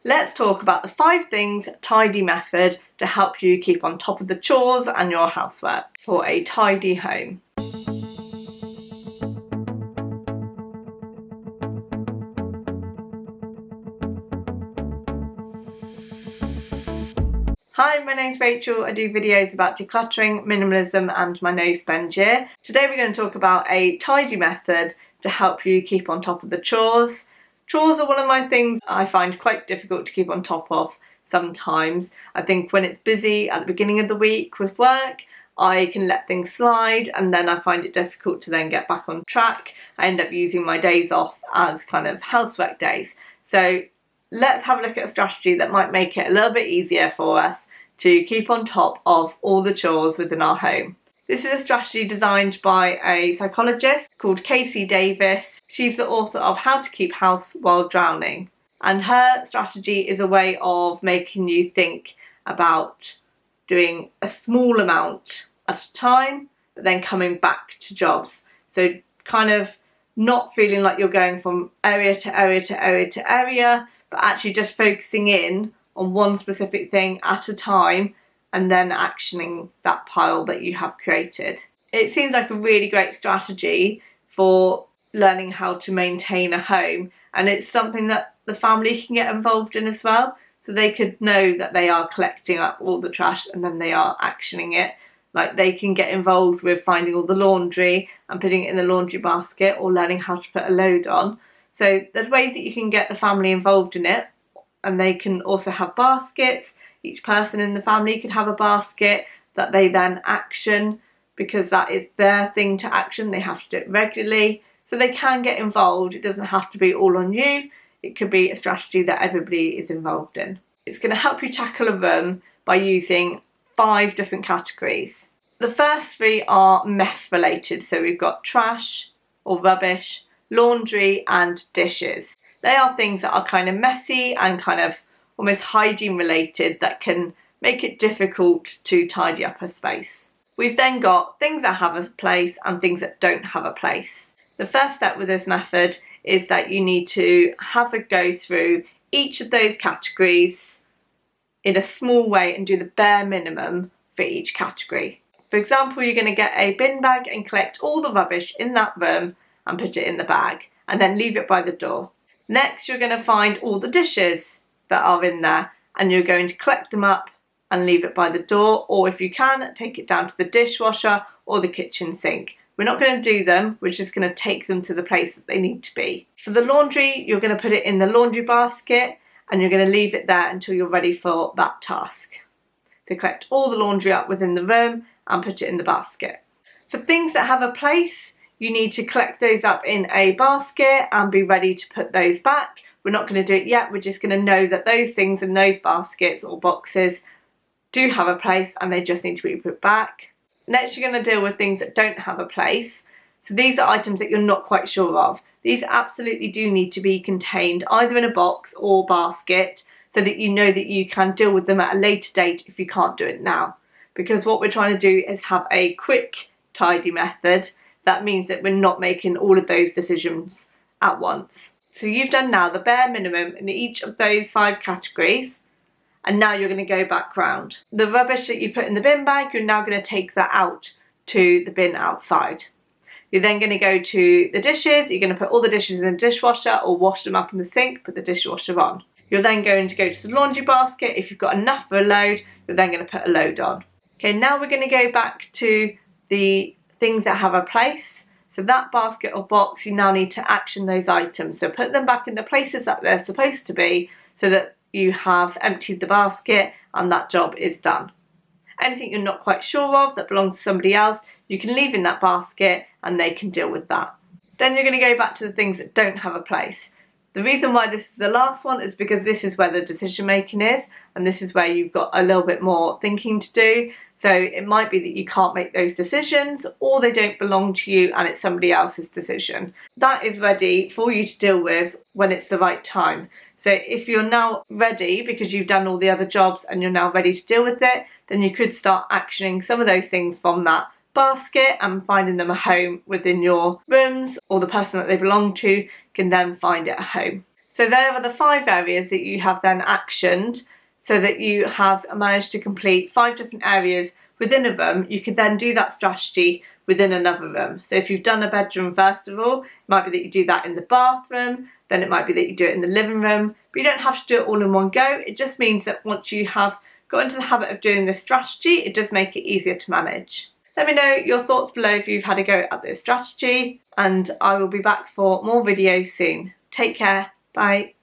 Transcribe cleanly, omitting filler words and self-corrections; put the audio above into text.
Let's talk about the 5 things tidy method to help you keep on top of the chores and your housework for a tidy home. Hi, my name's Rachel. I do videos about decluttering, minimalism and my no spend year. Today we're going to talk about a tidy method to help you keep on top of the chores. Chores are one of my things I find quite difficult to keep on top of sometimes. I think when it's busy at the beginning of the week with work, I can let things slide and then I find it difficult to then get back on track. I end up using my days off as kind of housework days. So let's have a look at a strategy that might make it a little bit easier for us to keep on top of all the chores within our home. This is a strategy designed by a psychologist called Casey Davis. She's the author of How to Keep House While Drowning. And her strategy is a way of making you think about doing a small amount at a time, but then coming back to jobs. So kind of not feeling like you're going from area to area to area to area, but actually just focusing in on one specific thing at a time and then actioning that pile that you have created. It seems like a really great strategy for learning how to maintain a home, and it's something that the family can get involved in as well, so they could know that they are collecting up all the trash and then they are actioning it. Like they can get involved with finding all the laundry and putting it in the laundry basket or learning how to put a load on. So there's ways that you can get the family involved in it, and they can also have baskets. Each person in the family could have a basket that they then action because that is their thing to action. They have to do it regularly. So they can get involved. It doesn't have to be all on you. It could be a strategy that everybody is involved in. It's going to help you tackle a room by using 5 different categories. The first 3 are mess related. So we've got trash or rubbish, laundry and dishes. They are things that are kind of messy and kind of almost hygiene related that can make it difficult to tidy up a space. We've then got things that have a place and things that don't have a place. The first step with this method is that you need to have a go through each of those categories in a small way and do the bare minimum for each category. For example, you're going to get a bin bag and collect all the rubbish in that room and put it in the bag and then leave it by the door. Next, you're going to find all the dishes that are in there and you're going to collect them up and leave it by the door, or if you can, take it down to the dishwasher or the kitchen sink. We're not going to do them, we're just going to take them to the place that they need to be. For the laundry, you're going to put it in the laundry basket and you're going to leave it there until you're ready for that task. So collect all the laundry up within the room and put it in the basket. For things that have a place, you need to collect those up in a basket and be ready to put those back. We're not going to do it yet, we're just going to know that those things in those baskets or boxes do have a place and they just need to be put back. Next, you're going to deal with things that don't have a place. So these are items that you're not quite sure of. These absolutely do need to be contained either in a box or basket so that you know that you can deal with them at a later date if you can't do it now. Because what we're trying to do is have a quick tidy method. That means that we're not making all of those decisions at once. So you've done now the bare minimum in each of those 5 categories, and now you're going to go back round. The rubbish that you put in the bin bag, you're now going to take that out to the bin outside. You're then going to go to the dishes, you're going to put all the dishes in the dishwasher or wash them up in the sink, put the dishwasher on. You're then going to go to the laundry basket. If you've got enough for a load, you're then going to put a load on. Okay, now we're going to go back to the things that have a place. So that basket or box, you now need to action those items. So put them back in the places that they're supposed to be so that you have emptied the basket and that job is done. Anything you're not quite sure of that belongs to somebody else, you can leave in that basket and they can deal with that. Then you're going to go back to the things that don't have a place. The reason why this is the last one is because this is where the decision making is, and this is where you've got a little bit more thinking to do. So it might be that you can't make those decisions, or they don't belong to you and it's somebody else's decision. That is ready for you to deal with when it's the right time. So if you're now ready because you've done all the other jobs and you're now ready to deal with it, then you could start actioning some of those things from that basket and finding them a home within your rooms, or the person that they belong to can then find it a home. So there are the 5 areas that you have then actioned, so that you have managed to complete 5 different areas within a room. You could then do that strategy within another room. So if you've done a bedroom first of all, it might be that you do that in the bathroom, then it might be that you do it in the living room, but you don't have to do it all in one go. It just means that once you have got into the habit of doing this strategy, it does make it easier to manage. Let me know your thoughts below if you've had a go at this strategy, and I will be back for more videos soon. Take care, bye.